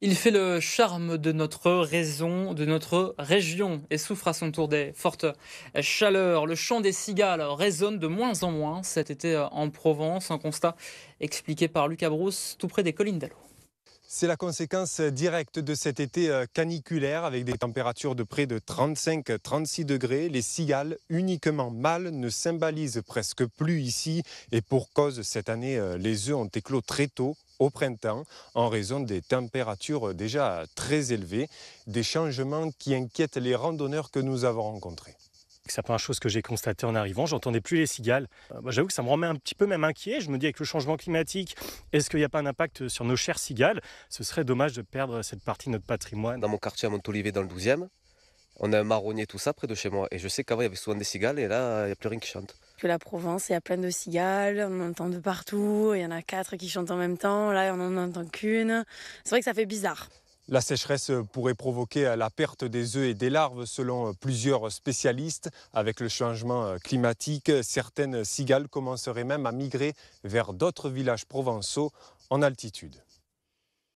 Il fait le charme de notre raison, de notre région et souffre à son tour des fortes chaleurs. Le chant des cigales résonne de moins en moins cet été en Provence, un constat expliqué par Lucas Brousse, tout près des collines d'Allo. C'est la conséquence directe de cet été caniculaire avec des températures de près de 35-36 degrés. Les cigales, uniquement mâles, ne symbolisent presque plus ici. Et pour cause, cette année, les œufs ont éclos très tôt, au printemps, en raison des températures déjà très élevées. Des changements qui inquiètent les randonneurs que nous avons rencontrés. C'est la première chose que j'ai constatée en arrivant, j'entendais plus les cigales. J'avoue que ça me remet un petit peu même inquiet. Je me dis avec le changement climatique, est-ce qu'il n'y a pas un impact sur nos chères cigales? Ce serait dommage de perdre cette partie de notre patrimoine. Dans mon quartier à Montolivet, dans le 12e, on a un marronnier, tout ça, près de chez moi. Et je sais qu'avant, il y avait souvent des cigales et là, il n'y a plus rien qui chante. Que la Provence, il y a plein de cigales, on en entend de partout, il y en a 4 qui chantent en même temps, là on n'en entend qu'une. C'est vrai que ça fait bizarre. La sécheresse pourrait provoquer la perte des œufs et des larves selon plusieurs spécialistes. Avec le changement climatique, certaines cigales commenceraient même à migrer vers d'autres villages provençaux en altitude.